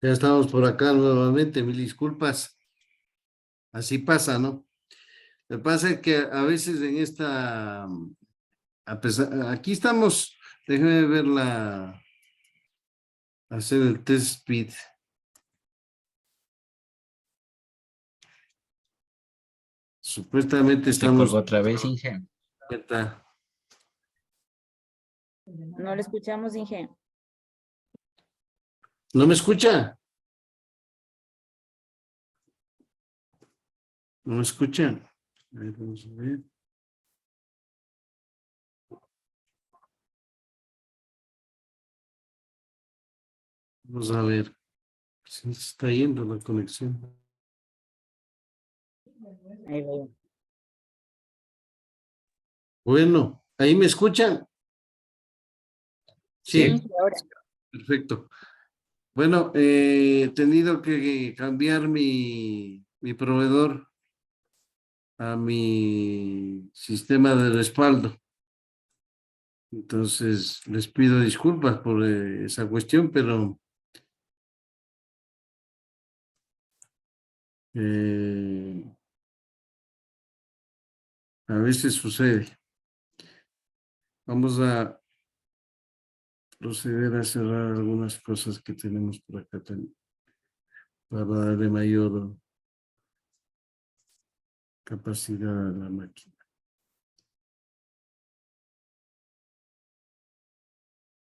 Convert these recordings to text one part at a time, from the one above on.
Ya estamos por acá nuevamente, mil disculpas. Así pasa, ¿no? Lo que pasa es que a veces en esta, aquí estamos, déjeme verla, hacer el test speed. Supuestamente Se colgó estamos, otra vez, Inge. ¿qué tal? No le escuchamos, Inge. ¿No me escucha? ¿No me escuchan? A ver, vamos a ver. Vamos a ver si se está yendo la conexión. Ahí veo. Bueno, ¿ahí me escuchan? Sí, Sí, ahora. perfecto. Bueno, he tenido que cambiar mi proveedor a mi sistema de respaldo. Entonces, les pido disculpas por esa cuestión, pero eh, a veces sucede. Vamos a proceder a cerrar algunas cosas que tenemos por acá también, para darle mayor capacidad a la máquina.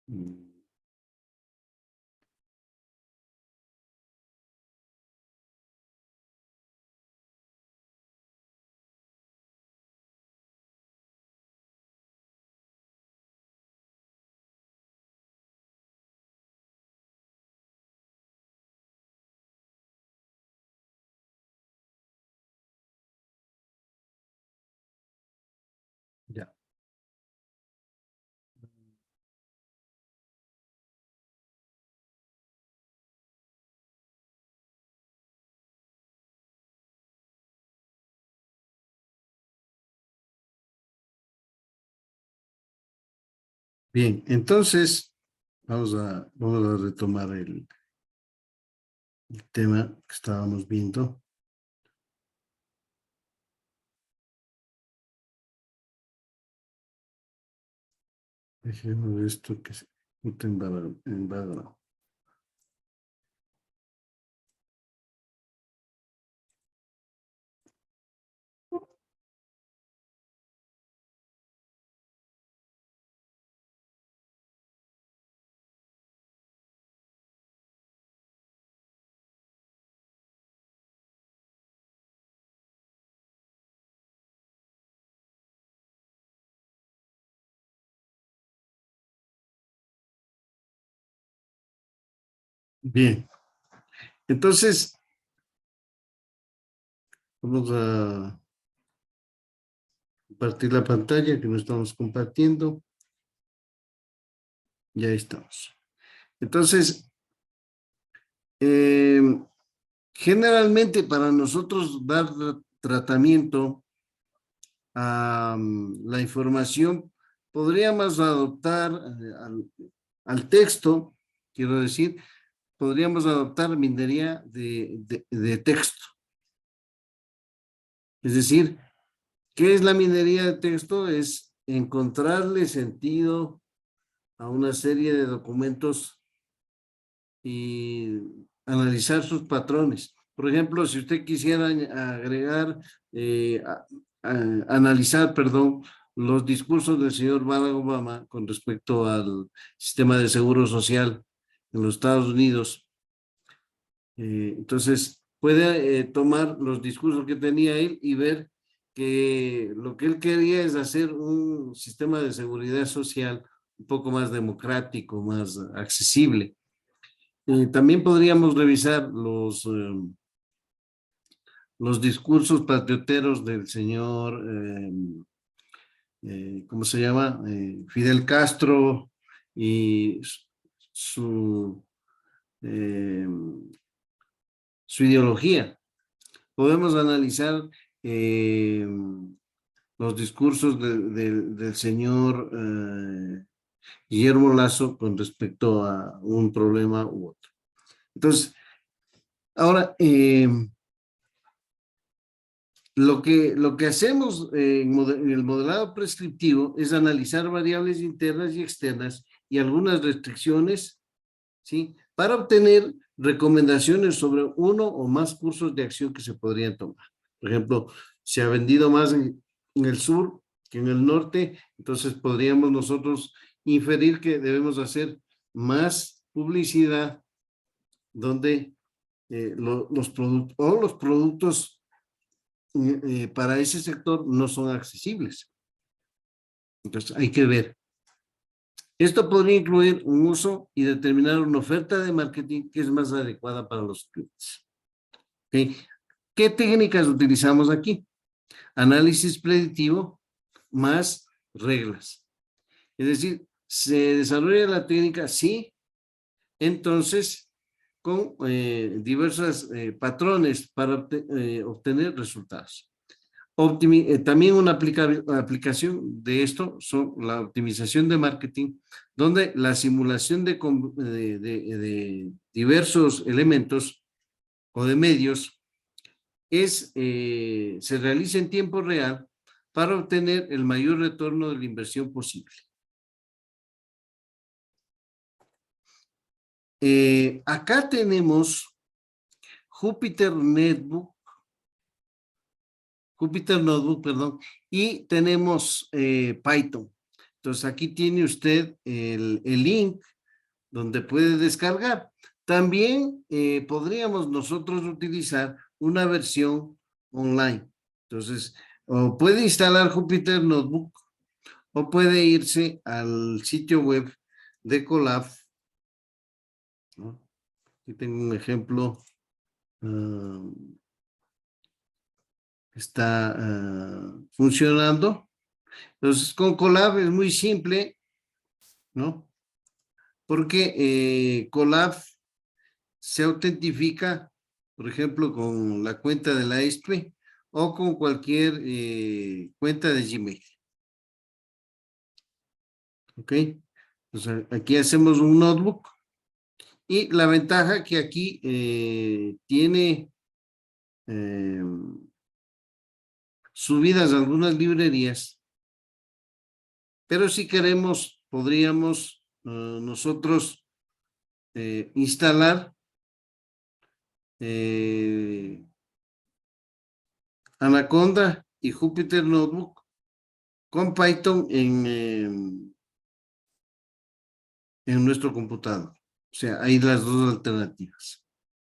Mm. Ya. Bien, entonces vamos a retomar el tema que estábamos viendo. Dejemos esto que se ejecute en background. Bien, entonces vamos a compartir la pantalla que nos estamos compartiendo. Ya estamos. Entonces, eh, generalmente para nosotros dar tratamiento a la información, podríamos adoptar al texto, quiero decir, podríamos adoptar minería de texto. Es decir, ¿qué es la minería de texto? Es encontrarle sentido a una serie de documentos y analizar sus patrones. Por ejemplo, si usted quisiera agregar, analizar, perdón, los discursos del señor Barack Obama con respecto al sistema de seguro social en los Estados Unidos, entonces puede tomar los discursos que tenía él y ver que lo que él quería es hacer un sistema de seguridad social un poco más democrático, más accesible. También podríamos revisar los discursos patrioteros del señor, ¿cómo se llama? Fidel Castro y su, eh, su ideología. Podemos analizar eh, los discursos del señor Guillermo Lasso con respecto a un problema u otro. Entonces, Ahora, lo que hacemos en el modelado prescriptivo es analizar variables internas y externas y algunas restricciones, ¿sí? Para obtener recomendaciones sobre uno o más cursos de acción que se podrían tomar. Por ejemplo, se ha vendido más en el sur que en el norte, entonces podríamos nosotros inferir que debemos hacer más publicidad donde los productos o los productos para ese sector no son accesibles. Entonces hay que ver. Esto podría incluir un uso y determinar una oferta de marketing que es más adecuada para los clientes. ¿Okay? ¿Qué técnicas utilizamos aquí? Análisis predictivo más reglas. Es decir, se desarrolla la técnica, sí, entonces con diversos patrones para obtener resultados. También una aplicación de esto son la optimización de marketing, donde la simulación de diversos elementos o de medios se realiza en tiempo real para obtener el mayor retorno de la inversión posible. Acá tenemos Jupyter Notebook, perdón, y tenemos Python. Entonces aquí tiene usted el link donde puede descargar. También podríamos nosotros utilizar una versión online. Entonces, o puede instalar Jupyter Notebook o puede irse al sitio web de Colab, ¿no? Aquí tengo un ejemplo. Está funcionando. Entonces, con Colab es muy simple, ¿no? Porque Colab se autentifica, por ejemplo, con la cuenta de la ISPE o con cualquier cuenta de Gmail. ¿Ok? Entonces, aquí hacemos un notebook y la ventaja que aquí tiene subidas algunas librerías, pero si queremos, podríamos nosotros instalar Anaconda y Jupyter Notebook con Python en nuestro computador. O sea, hay las dos alternativas.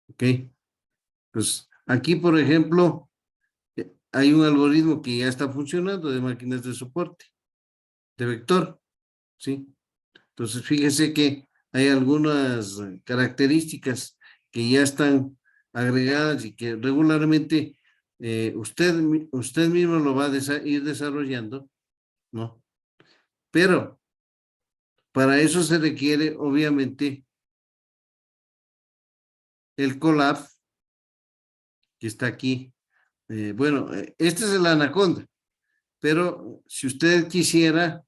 ¿Ok? Pues aquí, por ejemplo, hay un algoritmo que ya está funcionando de máquinas de soporte, de vector. ¿Sí? Entonces, fíjese que hay algunas características que ya están agregadas y que regularmente usted mismo lo va a ir desarrollando, ¿no? Pero para eso se requiere, obviamente, el Colab, que está aquí. Bueno, este es el Anaconda, pero si usted quisiera,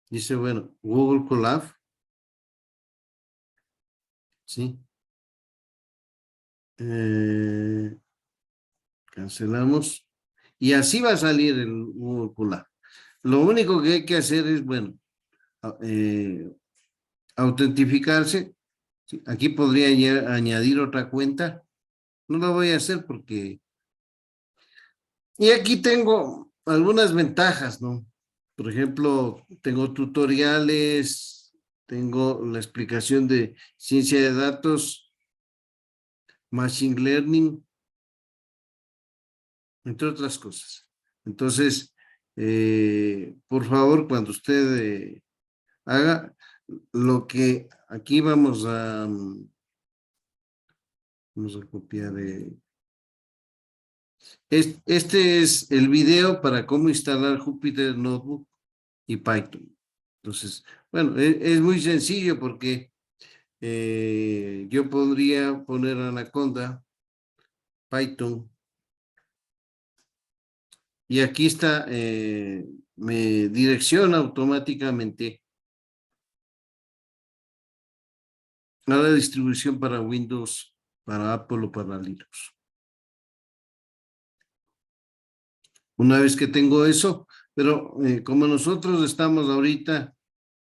dice, bueno, Google Colab, ¿sí? Cancelamos. Y así va a salir el Google Colab. Lo único que hay que hacer es, bueno, autentificarse. ¿Sí? Aquí podría añadir otra cuenta. No lo voy a hacer porque... Y aquí tengo algunas ventajas, ¿no? Por ejemplo, tengo tutoriales, tengo la explicación de ciencia de datos, machine learning, entre otras cosas. Entonces, por favor, cuando usted haga lo que aquí vamos a copiar. Este es el video para cómo instalar Jupyter Notebook y Python. Entonces, bueno, es muy sencillo porque yo podría poner Anaconda, Python, y aquí está me direcciona automáticamente a la distribución para Windows, para Apple o para Linux. Una vez que tengo eso, pero como nosotros estamos ahorita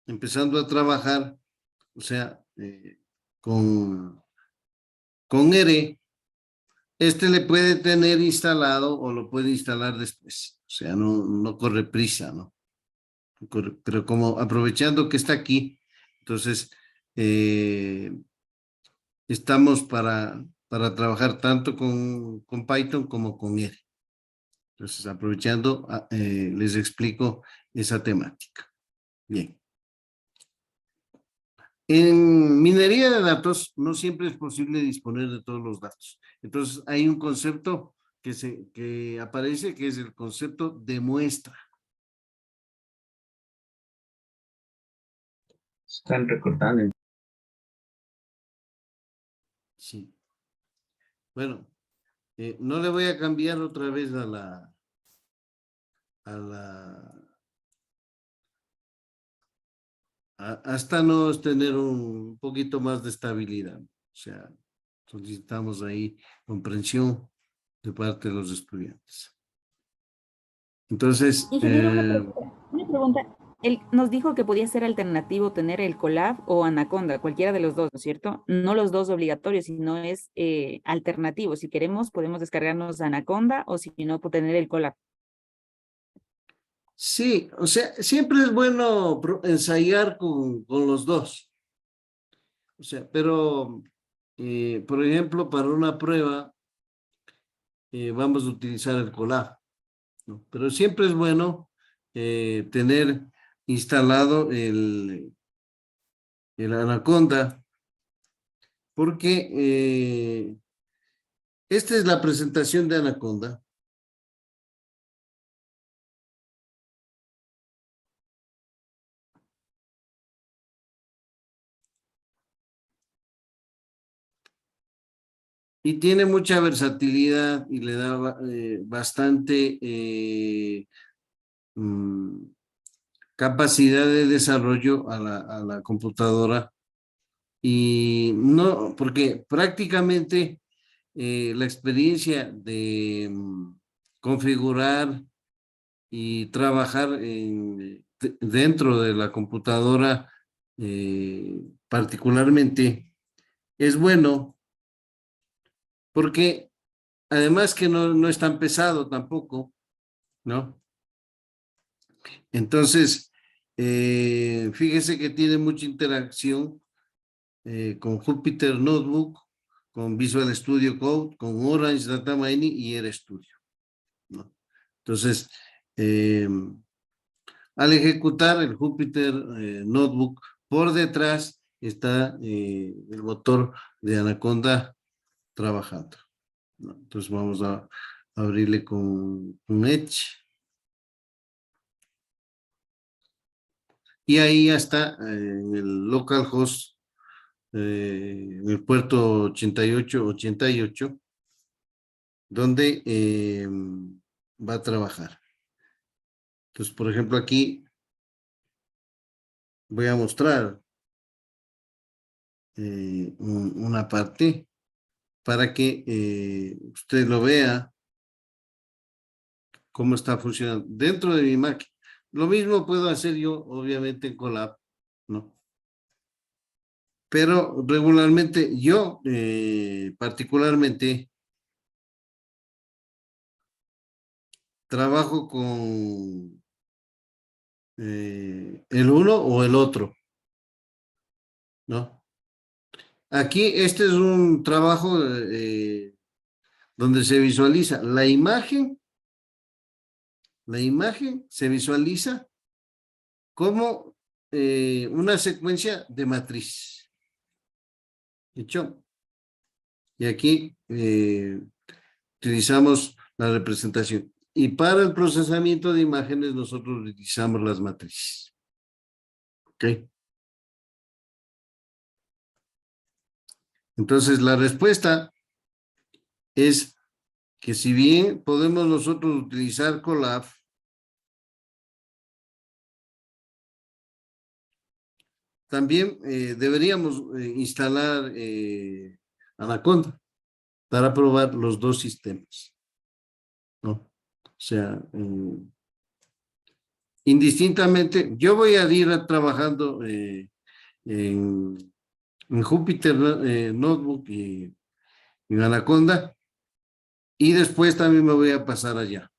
empezando a trabajar, o sea, con R, este le puede tener instalado o lo puede instalar después. O sea, no corre prisa, ¿no? Pero como aprovechando que está aquí, entonces estamos para trabajar tanto con Python como con R. Entonces, aprovechando, les explico esa temática. Bien. En minería de datos no siempre es posible disponer de todos los datos. Entonces, hay un concepto que aparece, que es el concepto de muestra. Están recortando. Sí. Bueno, no le voy a cambiar otra vez hasta no tener un poquito más de estabilidad. O sea, solicitamos ahí comprensión de parte de los estudiantes. Entonces, Ingeniero, una pregunta. Él nos dijo que podía ser alternativo tener el Colab o Anaconda, cualquiera de los dos, ¿no es cierto? No los dos obligatorios, sino es alternativo. Si queremos, podemos descargarnos Anaconda o si no, por tener el Colab. sí, o sea, siempre es bueno ensayar con los dos. O sea, pero, por ejemplo, para una prueba, vamos a utilizar el Colab, ¿no? Pero siempre es bueno tener instalado el Anaconda, porque esta es la presentación de Anaconda. Y tiene mucha versatilidad y le da bastante capacidad de desarrollo a la computadora. Y no, porque prácticamente la experiencia de configurar y trabajar dentro de la computadora particularmente es bueno porque además que no es tan pesado tampoco, ¿no? Entonces, fíjese que tiene mucha interacción con Jupyter Notebook, con Visual Studio Code, con Orange Data Mining y RStudio, ¿no? Entonces, al ejecutar el Jupyter Notebook, por detrás está el motor de Anaconda trabajando, ¿no? Entonces vamos a abrirle con Edge. Y ahí ya está en el localhost, en el puerto 8888, donde va a trabajar. Entonces, por ejemplo, aquí voy a mostrar una parte para que usted lo vea cómo está funcionando dentro de mi máquina. Lo mismo puedo hacer yo, obviamente, en Colab, ¿no? Pero regularmente yo, particularmente, trabajo con el uno o el otro, ¿no? Aquí este es un trabajo donde se visualiza la imagen se visualiza como una secuencia de matriz. ¿Hecho? Y aquí utilizamos la representación. Y para el procesamiento de imágenes nosotros utilizamos las matrices. ¿Ok? Entonces la respuesta es que si bien podemos nosotros utilizar Colab, también deberíamos instalar Anaconda para probar los dos sistemas, ¿no? O sea, indistintamente, yo voy a ir trabajando en, en Jupyter Notebook y en Anaconda, y después también me voy a pasar allá.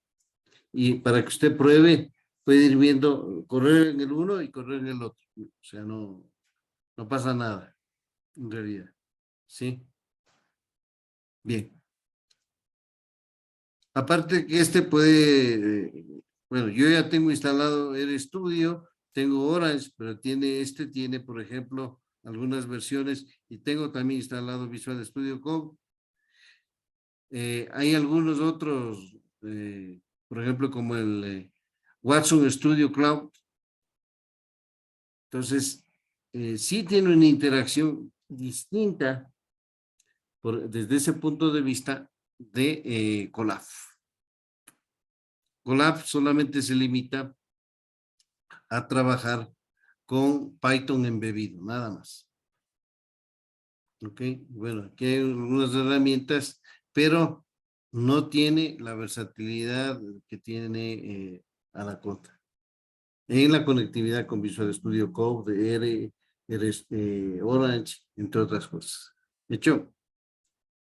Y para que usted pruebe, puede ir viendo, correr en el uno y correr en el otro. O sea, no pasa nada, en realidad. ¿Sí? Bien. Aparte que este puede, bueno, yo ya tengo instalado el Studio, tengo Orange, pero tiene, por ejemplo, algunas versiones, y tengo también instalado Visual Studio Code. Hay algunos otros, por ejemplo, como el Watson Studio Cloud. Entonces, sí tiene una interacción distinta desde ese punto de vista de Colab. Colab solamente se limita a trabajar con Python embebido, nada más. Ok, bueno, aquí hay algunas herramientas, pero no tiene la versatilidad que tiene Anaconda en la conectividad con Visual Studio Code, Orange, entre otras cosas. ¿De hecho?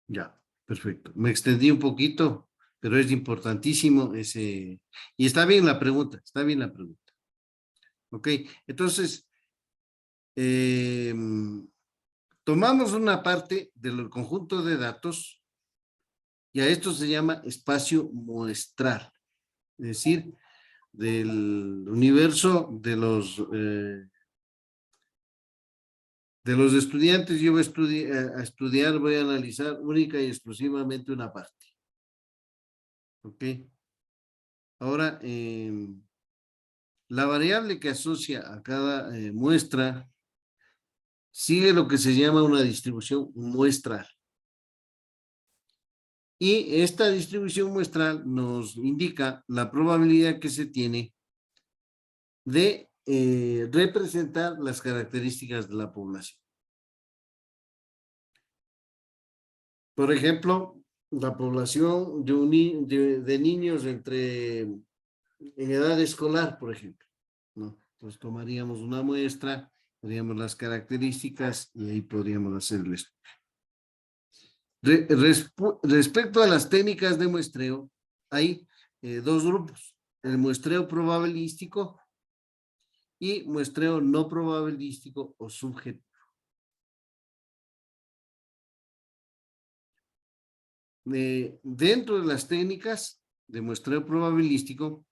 Ya, perfecto. Me extendí un poquito, pero es importantísimo ese. Y está bien la pregunta, está bien la pregunta. Ok, entonces, tomamos una parte del conjunto de datos y a esto se llama espacio muestral, es decir, del universo de los estudiantes. Yo voy a estudiar, voy a analizar única y exclusivamente una parte. Ok. Ahora, la variable que asocia a cada muestra sigue lo que se llama una distribución muestral. Y esta distribución muestral nos indica la probabilidad que se tiene de representar las características de la población. Por ejemplo, la población de niños en edad escolar, por ejemplo, ¿no? Entonces tomaríamos una muestra, veríamos las características y ahí podríamos hacerles. Respecto a las técnicas de muestreo, hay dos grupos: el muestreo probabilístico y muestreo no probabilístico o subjetivo. Dentro de las técnicas de muestreo probabilístico,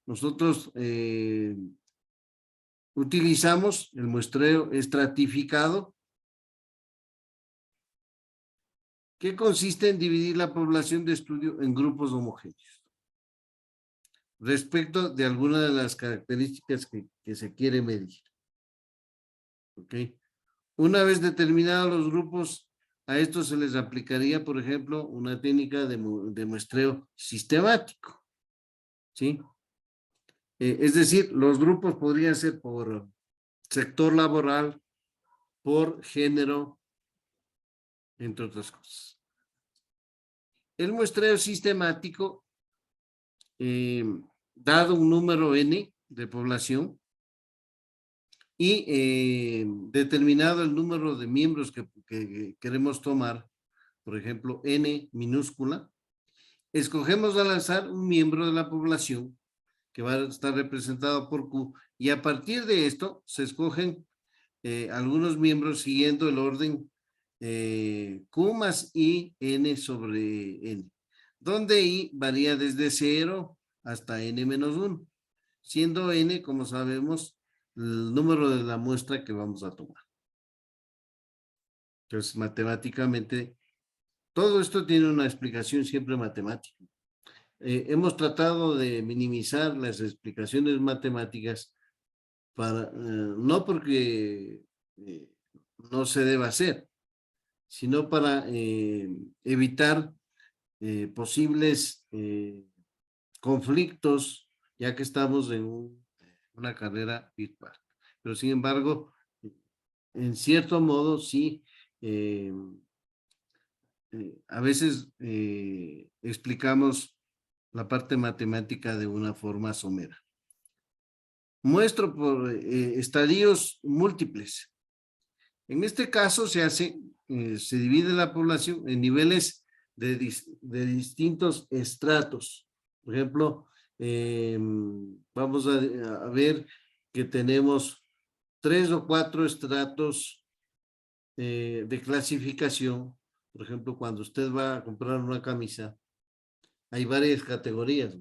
nosotros utilizamos el muestreo estratificado, que consiste en dividir la población de estudio en grupos homogéneos respecto de alguna de las características que se quiere medir. ¿Ok? Una vez determinados los grupos, a estos se les aplicaría, por ejemplo, una técnica de muestreo sistemático. ¿Sí? Es decir, los grupos podrían ser por sector laboral, por género, entre otras cosas. El muestreo sistemático, dado un número n de población y determinado el número de miembros que queremos tomar, por ejemplo, n minúscula, escogemos al azar un miembro de la población que va a estar representado por Q, y a partir de esto se escogen algunos miembros siguiendo el orden Q más I n sobre n, donde I varía desde 0 hasta n menos 1, siendo n, como sabemos, el número de la muestra que vamos a tomar. Entonces, matemáticamente, todo esto tiene una explicación siempre matemática. Hemos tratado de minimizar las explicaciones matemáticas no porque no se deba hacer, sino para evitar posibles conflictos, ya que estamos en una carrera virtual. Pero sin embargo, en cierto modo, sí, a veces explicamos la parte matemática de una forma somera. Muestro por estadios múltiples. En este caso se divide la población en niveles de distintos estratos. Por ejemplo, vamos a ver que tenemos 3 o 4 estratos de clasificación. Por ejemplo, cuando usted va a comprar una camisa, hay varias categorías.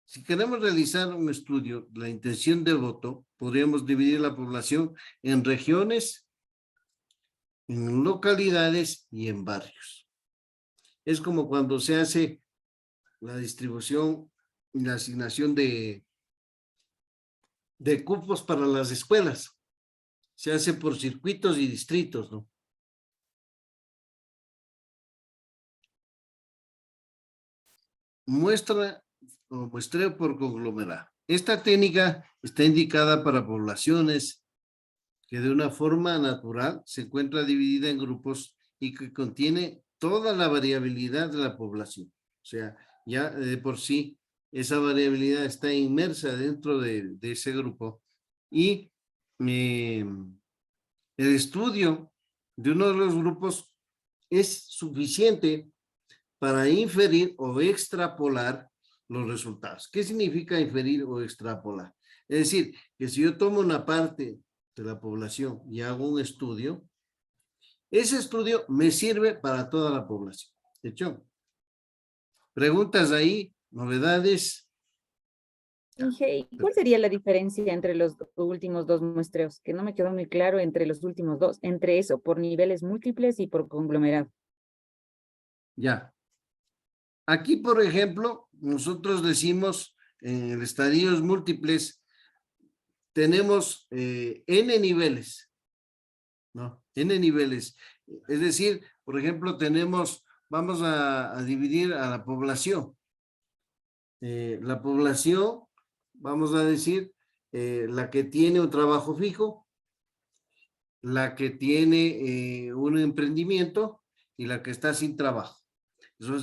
Si queremos realizar un estudio, la intención de voto, podríamos dividir la población en regiones, en localidades y en barrios. Es como cuando se hace la distribución y la asignación de cupos para las escuelas. Se hace por circuitos y distritos, ¿no? Muestra o muestreo por conglomerado. Esta técnica está indicada para poblaciones que de una forma natural se encuentra dividida en grupos y que contiene toda la variabilidad de la población. O sea, ya de por sí esa variabilidad está inmersa dentro de ese grupo y el estudio de uno de los grupos es suficiente para inferir o extrapolar los resultados. ¿Qué significa inferir o extrapolar? Es decir, que si yo tomo una parte de la población y hago un estudio, ese estudio me sirve para toda la población. ¿De hecho? ¿Preguntas ahí? ¿Novedades? Inge, ¿cuál sería la diferencia entre los últimos dos muestreos? Que no me quedó muy claro entre los últimos dos, entre eso, por niveles múltiples y por conglomerado. Ya. Aquí, por ejemplo, nosotros decimos en estadios múltiples, tenemos N niveles, ¿no? N niveles. Es decir, por ejemplo, tenemos, vamos a dividir a la población. La población, vamos a decir, la que tiene un trabajo fijo, la que tiene un emprendimiento y la que está sin trabajo.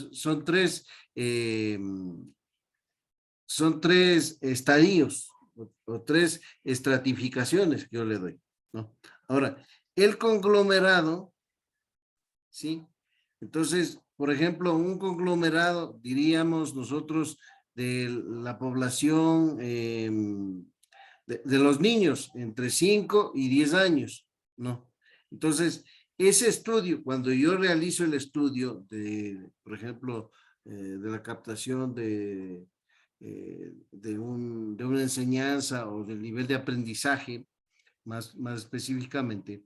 Son tres estadios o tres estratificaciones que yo le doy, ¿no? Ahora, el conglomerado, ¿sí? Entonces, por ejemplo, un conglomerado, diríamos nosotros, de la población de los niños entre 5 y 10 años, ¿no? Entonces, ese estudio, cuando yo realizo el estudio de, por ejemplo, de la captación de una enseñanza o del nivel de aprendizaje, más específicamente,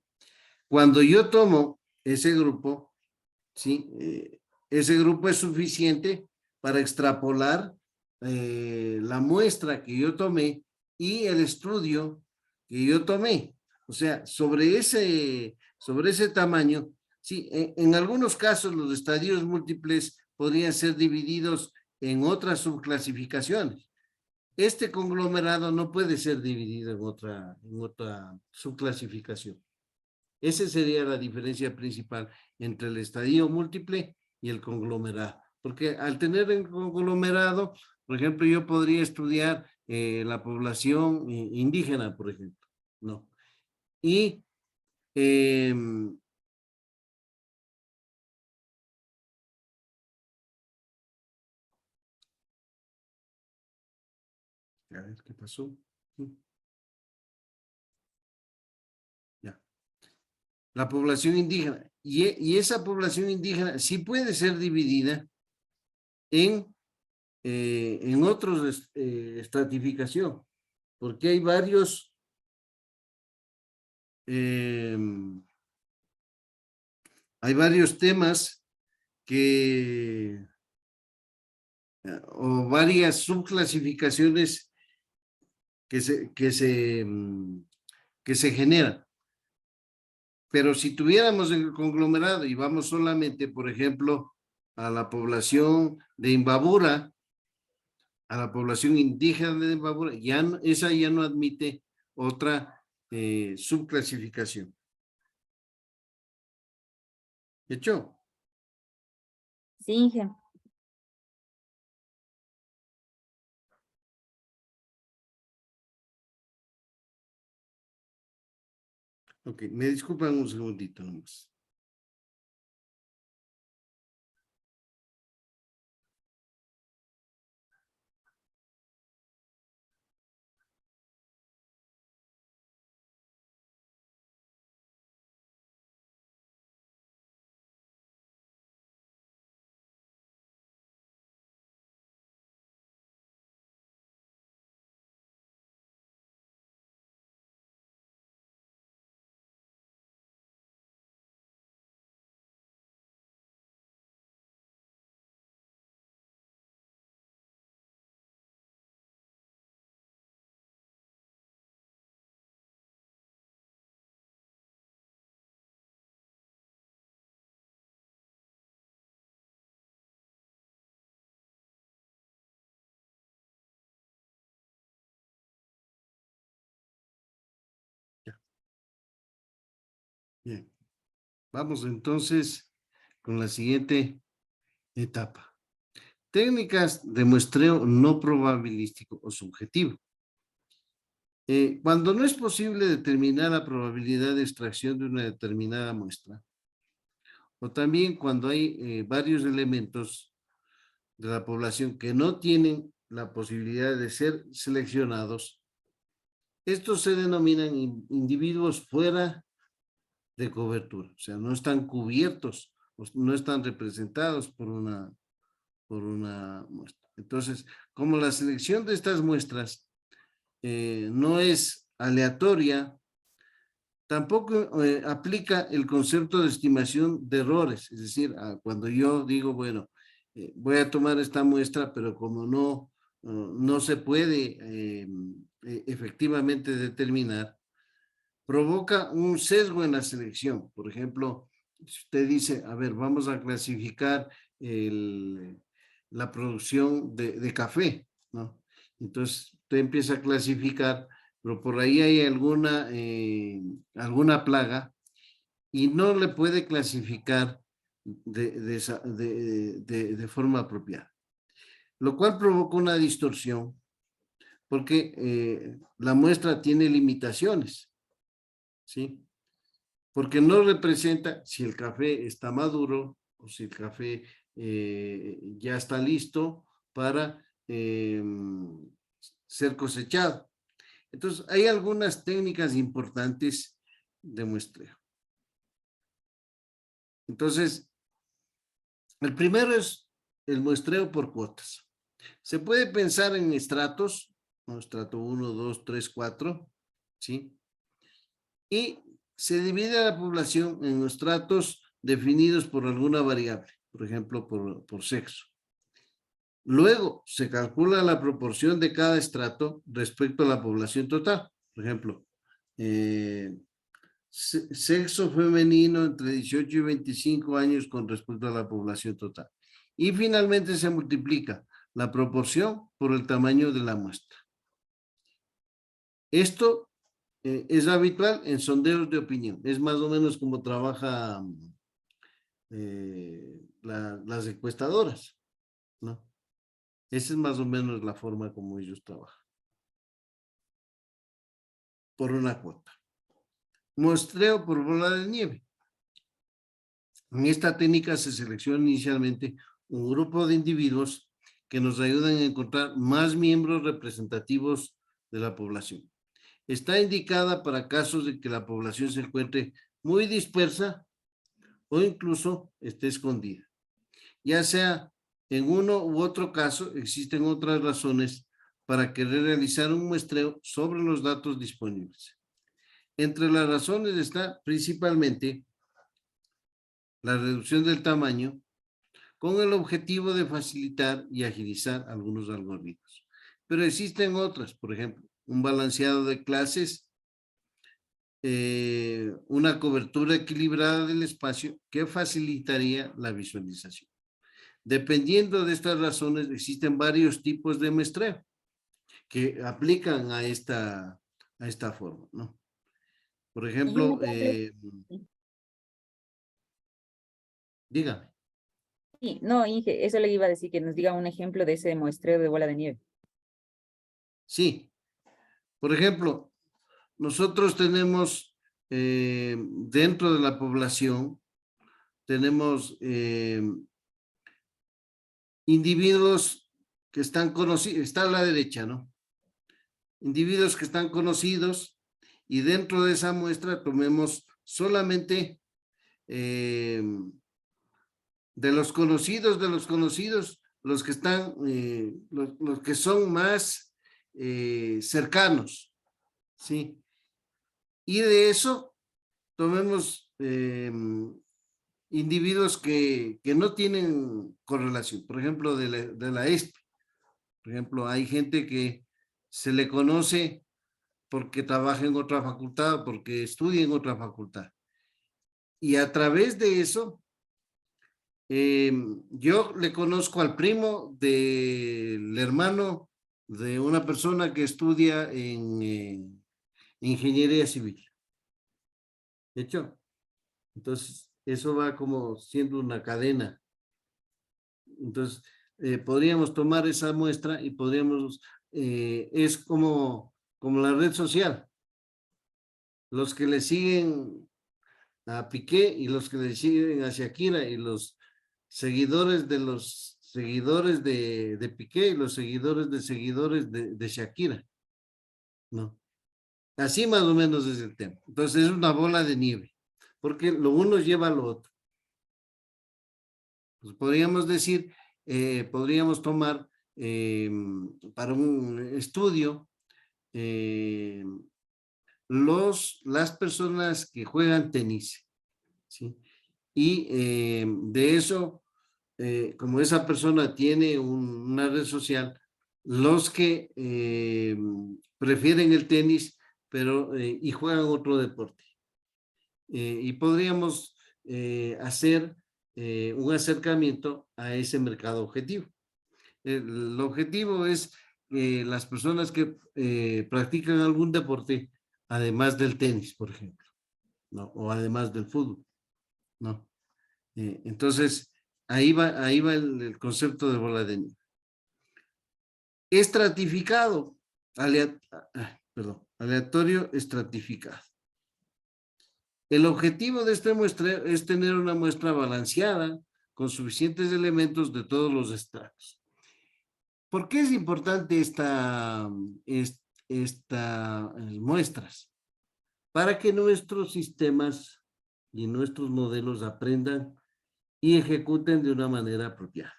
cuando yo tomo ese grupo, ¿sí? Ese grupo es suficiente para extrapolar la muestra que yo tomé y el estudio que yo tomé. O sea, sobre ese tamaño, sí, en algunos casos los estadios múltiples podrían ser divididos en otras subclasificaciones. Este conglomerado no puede ser dividido en otra subclasificación. Esa sería la diferencia principal entre el estadio múltiple y el conglomerado. Porque al tener el conglomerado, por ejemplo, yo podría estudiar la población indígena, por ejemplo, ¿no? Y a ver qué pasó. Ya. La población indígena. Y esa población indígena sí puede ser dividida en otros estratificación, porque hay varios temas que o varias subclasificaciones que se generan. Pero si tuviéramos el conglomerado y vamos solamente, por ejemplo, a la población de Imbabura, a la población indígena de Imbabura, esa ya no admite otra subclasificación. ¿Hecho? Sí, Inge. Ok, me disculpan un segundito nomás. Ya. Bien. Vamos entonces con la siguiente etapa. Técnicas de muestreo no probabilístico o subjetivo. Cuando no es posible determinar la probabilidad de extracción de una determinada muestra, o también cuando hay varios elementos de la población que no tienen la posibilidad de ser seleccionados, estos se denominan individuos fuera de cobertura, o sea, no están cubiertos, no están representados por una muestra. Entonces, como la selección de estas muestras no es aleatoria, tampoco aplica el concepto de estimación de errores, es decir, cuando yo digo, bueno, voy a tomar esta muestra, pero como no se puede efectivamente determinar, provoca un sesgo en la selección. Por ejemplo, si usted dice, a ver, vamos a clasificar la producción de café, ¿no? Entonces, usted empieza a clasificar, pero por ahí hay alguna plaga y no le puede clasificar de forma apropiada, lo cual provoca una distorsión porque la muestra tiene limitaciones, ¿sí? Porque no representa si el café está maduro o si el café ya está listo para ser cosechado. Entonces, hay algunas técnicas importantes de muestreo. Entonces, el primero es el muestreo por cuotas. Se puede pensar en estratos, ¿no? Estrato 1, 2, 3, 4, ¿sí? Y se divide a la población en estratos definidos por alguna variable, por ejemplo, por sexo. Luego, se calcula la proporción de cada estrato respecto a la población total. Por ejemplo, sexo femenino entre 18 y 25 años con respecto a la población total. Y finalmente se multiplica la proporción por el tamaño de la muestra. Esto es habitual en sondeos de opinión. Es más o menos como trabaja las encuestadoras, ¿no? Esa es más o menos la forma como ellos trabajan. Por una cuota. Muestreo por bola de nieve. En esta técnica se selecciona inicialmente un grupo de individuos que nos ayudan a encontrar más miembros representativos de la población. Está indicada para casos de que la población se encuentre muy dispersa o incluso esté escondida. Ya sea en uno u otro caso, existen otras razones para querer realizar un muestreo sobre los datos disponibles. Entre las razones está principalmente la reducción del tamaño con el objetivo de facilitar y agilizar algunos algoritmos. Pero existen otras, por ejemplo, un balanceado de clases, una cobertura equilibrada del espacio que facilitaría la visualización. Dependiendo de estas razones, existen varios tipos de muestreo que aplican a esta a esta forma, ¿no? Por Y una ejemplo, clase, diga, sí, no, Inge, eso le iba a decir, que nos diga un ejemplo de ese muestreo de bola de nieve. sí, por ejemplo, nosotros tenemos dentro de la población, tenemos individuos que están conocidos, está a la derecha, ¿no? Individuos que están conocidos y dentro de esa muestra tomemos solamente eh, de los conocidos, los que están, los que son más cercanos, ¿sí? Y de eso tomemos individuos que no tienen correlación, por ejemplo, de la ESPE. Por ejemplo, hay gente que se le conoce porque trabaja en otra facultad, porque estudia en otra facultad. Y a través de eso, yo le conozco al primo del hermano de una persona que estudia en ingeniería civil. ¿De hecho? Entonces, eso va como siendo una cadena. Entonces, podríamos tomar esa muestra y podríamos, es como la red social. Los que le siguen a Piqué y los que le siguen a Shakira y los seguidores de los seguidores de Piqué y los seguidores de Shakira, ¿no? Así más o menos es el tema. Entonces es una bola de nieve, porque lo uno lleva a lo otro. Pues podríamos decir, podríamos tomar para un estudio eh, las personas que juegan tenis, ¿sí? Y de eso, como esa persona tiene una red social, los que prefieren el tenis, pero y juegan otro deporte. Y podríamos hacer un acercamiento a ese mercado objetivo. El objetivo es las personas que practican algún deporte, además del tenis, por ejemplo, ¿no? O además del fútbol, ¿no? Entonces, ahí va el concepto de bola de nieve. Estratificado, aleatorio estratificado. El objetivo de esta muestra es tener una muestra balanceada con suficientes elementos de todos los estratos. ¿Por qué es importante estas muestras? Para que nuestros sistemas y nuestros modelos aprendan y ejecuten de una manera apropiada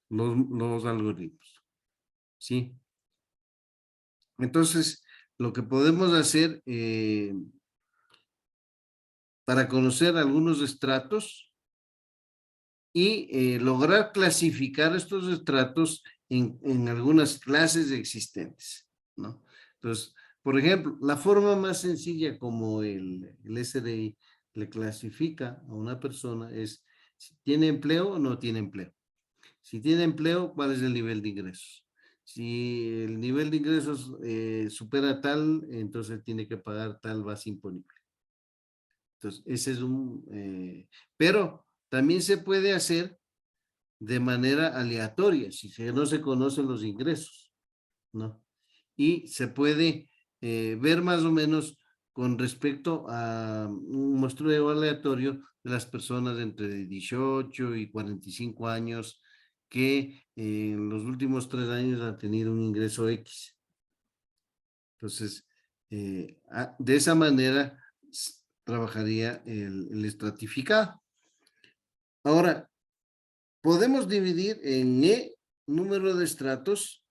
los algoritmos, ¿sí? Entonces, lo que podemos hacer para conocer algunos estratos y lograr clasificar estos estratos en algunas clases existentes, ¿no? Entonces, por ejemplo, la forma más sencilla como el SDI le clasifica a una persona es si tiene empleo o no tiene empleo. Si tiene empleo, ¿cuál es el nivel de ingresos? Si el nivel de ingresos supera tal, entonces tiene que pagar tal base imponible. Entonces, ese es pero también se puede hacer de manera aleatoria, si no se conocen los ingresos, ¿no? Y se puede ver más o menos con respecto a un muestreo aleatorio de las personas entre 18 y 45 años que en los últimos 3 años han tenido un ingreso X. Entonces, de esa manera trabajaría el estratificado. Ahora, podemos dividir en número de estratos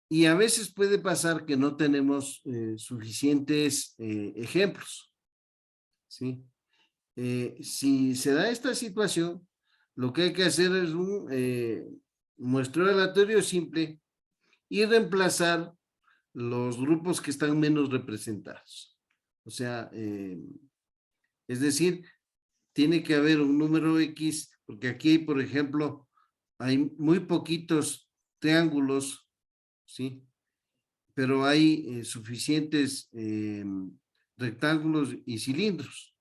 y a veces puede pasar que no tenemos suficientes ejemplos, ¿sí? Si se da esta situación, lo que hay que hacer es un muestreo aleatorio simple y reemplazar los grupos que están menos representados. O sea, es decir, tiene que haber un número X, porque aquí, por ejemplo, hay muy poquitos triángulos, ¿sí? pero hay suficientes rectángulos y cilindros,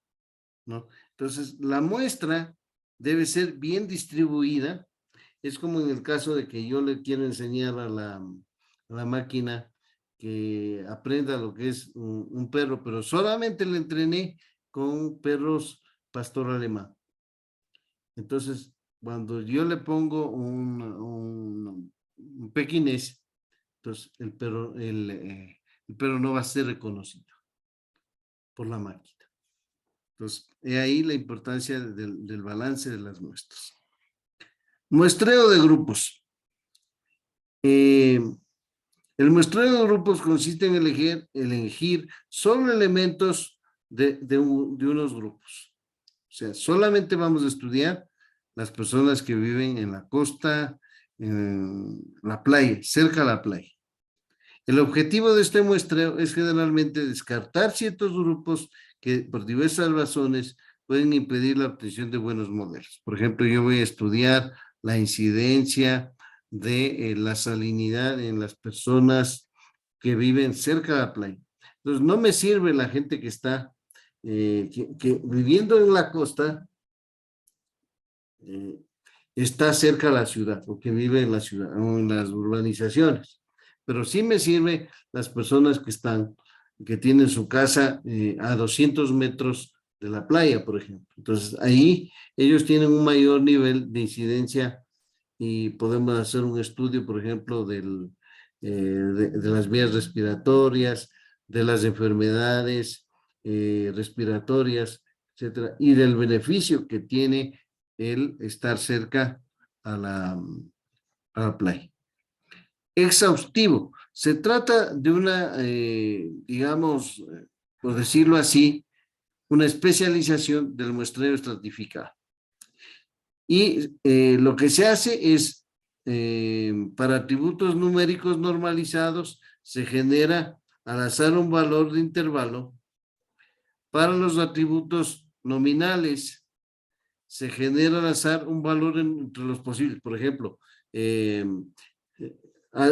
¿no? Entonces, la muestra debe ser bien distribuida. Es como en el caso de que yo le quiero enseñar a la máquina que aprenda lo que es un perro, pero solamente le entrené con perros pastor alemán. Entonces, cuando yo le pongo un pequinés, entonces el perro no va a ser reconocido por la máquina. Entonces, he ahí la importancia del balance de las muestras. Muestreo de grupos. El muestreo de grupos consiste en elegir solo elementos de unos grupos. O sea, solamente vamos a estudiar las personas que viven en la costa, en la playa, cerca a la playa. El objetivo de este muestreo es generalmente descartar ciertos grupos que por diversas razones pueden impedir la obtención de buenos modelos. Por ejemplo, yo voy a estudiar la incidencia de la salinidad en las personas que viven cerca de la playa. Entonces, no me sirve la gente que está viviendo en la costa, está cerca de la ciudad o que vive en la ciudad o en las urbanizaciones. Pero sí me sirve las personas que tienen su casa a 200 metros de la playa, por ejemplo. Entonces, ahí ellos tienen un mayor nivel de incidencia y podemos hacer un estudio, por ejemplo, de las vías respiratorias, de las enfermedades respiratorias, etcétera, y del beneficio que tiene el estar cerca a la playa. Exhaustivo. Se trata de una, digamos, por decirlo así, una especialización del muestreo estratificado. Y lo que se hace es, para atributos numéricos normalizados, se genera al azar un valor de intervalo. Para los atributos nominales, se genera al azar un valor entre los posibles. Por ejemplo,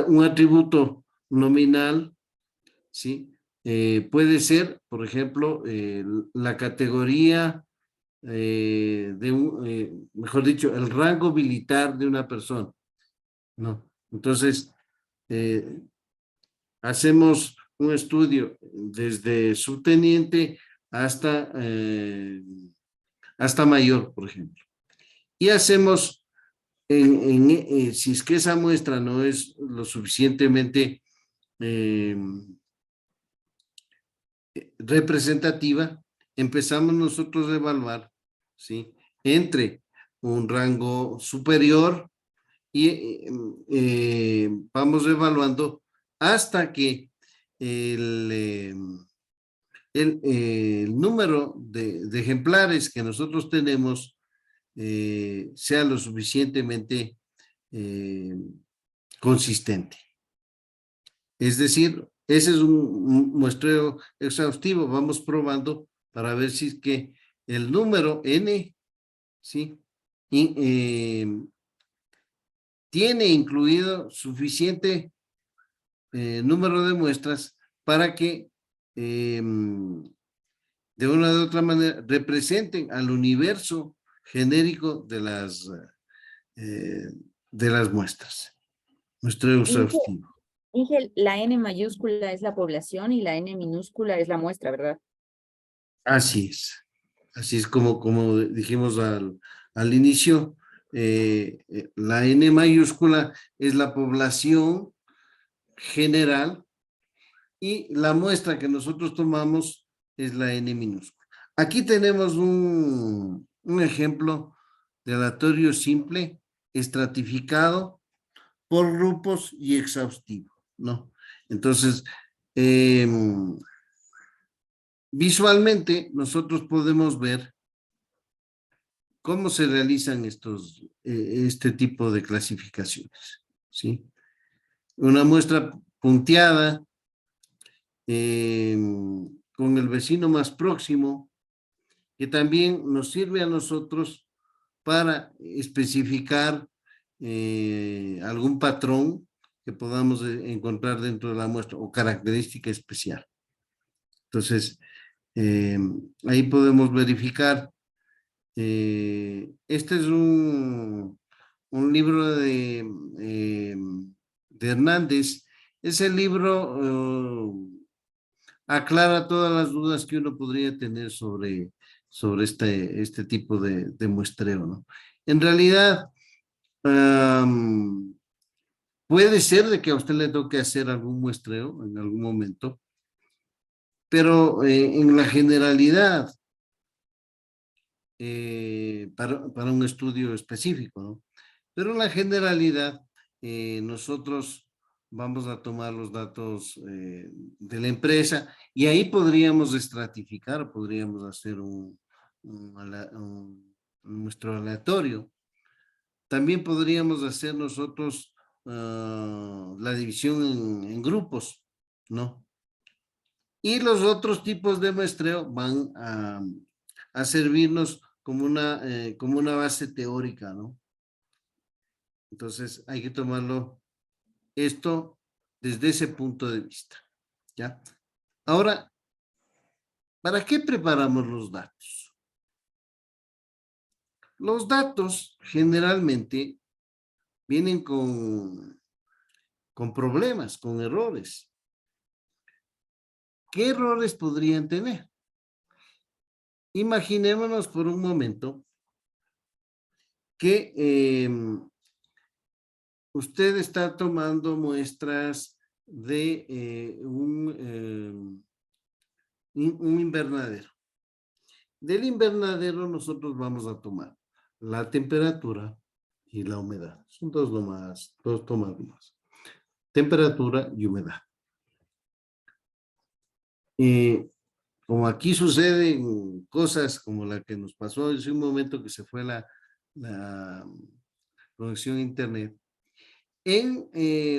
un atributo nominal, ¿sí? Puede ser, por ejemplo, la categoría mejor dicho, el rango militar de una persona, ¿no? Entonces, hacemos un estudio desde subteniente hasta mayor, por ejemplo. Y hacemos, si es que esa muestra no es lo suficientemente representativa, empezamos nosotros a evaluar, ¿sí? Entre un rango superior y vamos evaluando hasta que el número de ejemplares que nosotros tenemos sea lo suficientemente consistente. Es decir, ese es un muestreo exhaustivo. Vamos probando para ver si es que el número n, ¿sí? Tiene incluido suficiente número de muestras para que de una u otra manera representen al universo genérico de las muestras. Muestreo exhaustivo. Inge, la N mayúscula es la población y la N minúscula es la muestra, ¿verdad? Así es como dijimos al inicio, la N mayúscula es la población general y la muestra que nosotros tomamos es la N minúscula. Aquí tenemos un ejemplo de aleatorio simple, estratificado por grupos y exhaustivo, ¿no? Entonces, visualmente nosotros podemos ver cómo se realizan este tipo de clasificaciones, ¿sí? Una muestra punteada con el vecino más próximo, que también nos sirve a nosotros para especificar algún patrón que podamos encontrar dentro de la muestra o característica especial. Entonces, ahí podemos verificar. Este es un libro de Hernández. Ese libro aclara todas las dudas que uno podría tener sobre este tipo de muestreo, ¿no? En realidad, puede ser de que a usted le toque hacer algún muestreo en algún momento, pero en la generalidad, para un estudio específico, ¿no? Pero en la generalidad, nosotros vamos a tomar los datos de la empresa y ahí podríamos estratificar, podríamos hacer un muestreo aleatorio. También podríamos hacer nosotros la división en grupos, ¿no? Y los otros tipos de muestreo van a servirnos como una base teórica, ¿no? Entonces hay que tomarlo esto desde ese punto de vista, ¿ya? Ahora, ¿para qué preparamos los datos? Los datos generalmente vienen con problemas, con errores. ¿Qué errores podrían tener? Imaginémonos por un momento que usted está tomando muestras de un invernadero. Del invernadero nosotros vamos a tomar la temperatura y la humedad. Son dos tomas más. Temperatura y humedad. Como aquí suceden cosas como la que nos pasó hace un momento que se fue la conexión a internet, en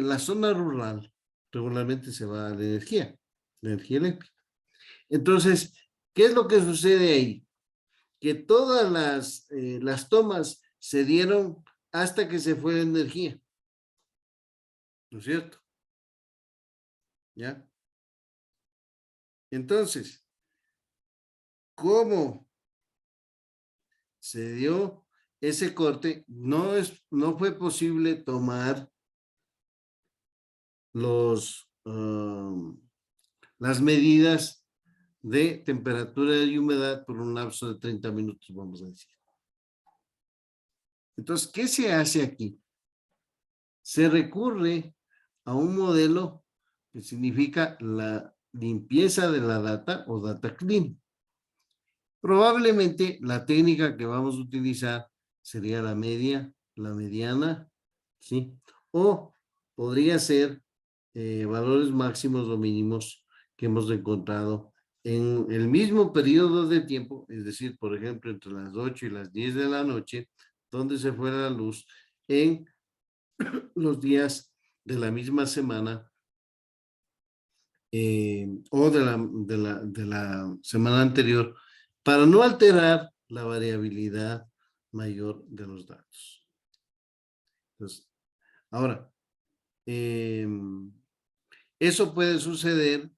la zona rural regularmente se va la energía eléctrica. Entonces, ¿qué es lo que sucede ahí? Que todas las tomas se dieron hasta que se fue la energía. ¿No es cierto? ¿Ya? Entonces, ¿cómo se dio ese corte? No fue posible tomar las medidas de temperatura y humedad por un lapso de 30 minutos, vamos a decir. Entonces, ¿qué se hace aquí? Se recurre a un modelo que significa la limpieza de la data o data clean. Probablemente la técnica que vamos a utilizar sería la media, la mediana, ¿sí? O podría ser valores máximos o mínimos que hemos encontrado en el mismo periodo de tiempo, es decir, por ejemplo, entre las 8 y las 10 de la noche, donde se fue la luz en los días de la misma semana o de la semana anterior, para no alterar la variabilidad mayor de los datos. Entonces, ahora, eso puede suceder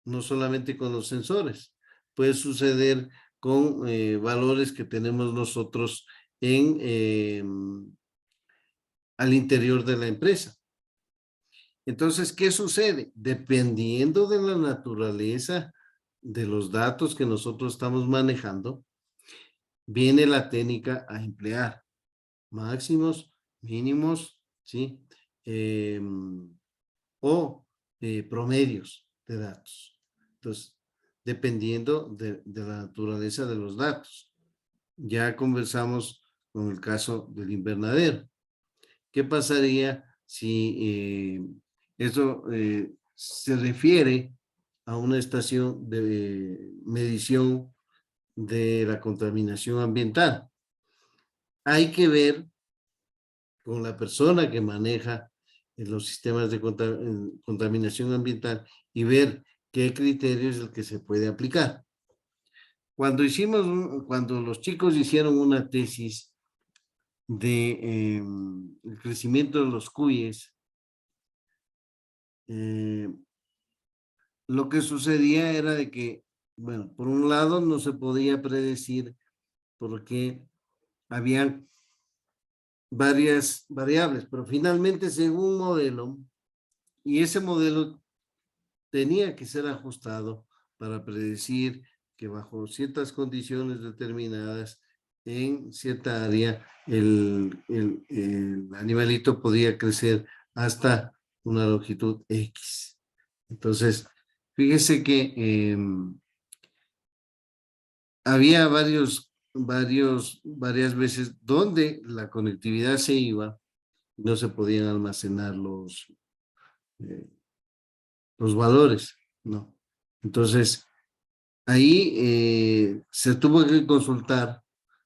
no solamente con los sensores, puede suceder con valores que tenemos nosotros al interior de la empresa. Entonces, ¿qué sucede? Dependiendo de la naturaleza de los datos que nosotros estamos manejando, viene la técnica a emplear. Máximos, mínimos, ¿sí? O promedios de datos. Entonces, dependiendo de la naturaleza de los datos. Ya conversamos con el caso del invernadero. ¿Qué pasaría si eso se refiere a una estación de medición de la contaminación ambiental? Hay que ver con la persona que maneja los sistemas de contaminación ambiental y ver qué criterio es el que se puede aplicar. Cuando los chicos hicieron una tesis de el crecimiento de los cuyes, lo que sucedía era de que, bueno, por un lado no se podía predecir porque habían varias variables, pero finalmente según un modelo, y ese modelo tenía que ser ajustado para predecir que bajo ciertas condiciones determinadas en cierta área el animalito podía crecer hasta una longitud X. Entonces, fíjese que había varias veces donde la conectividad se iba, no se podían almacenar los valores, ¿no? Entonces, ahí se tuvo que consultar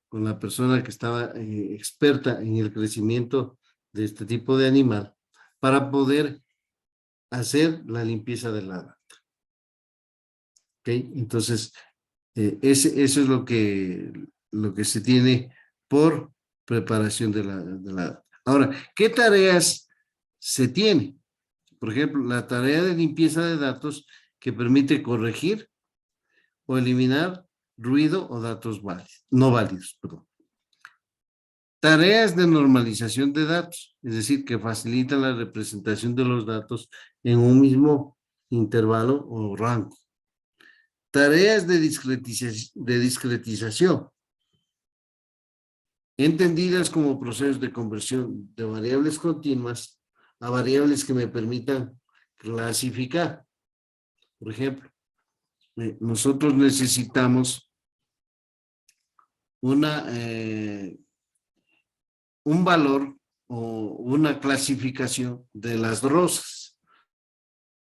con la persona que estaba experta en el crecimiento de este tipo de animal para poder hacer la limpieza de la data. ¿Ok? Entonces, eso es lo que se tiene por preparación de la data. Ahora, ¿qué tareas se tiene? Por ejemplo, la tarea de limpieza de datos que permite corregir o eliminar ruido o datos no válidos. Perdón. Tareas de normalización de datos, es decir, que facilitan la representación de los datos en un mismo intervalo o rango. Tareas de discretización, entendidas como procesos de conversión de variables continuas a variables que me permitan clasificar. Por ejemplo, nosotros necesitamos un valor o una clasificación de las rosas.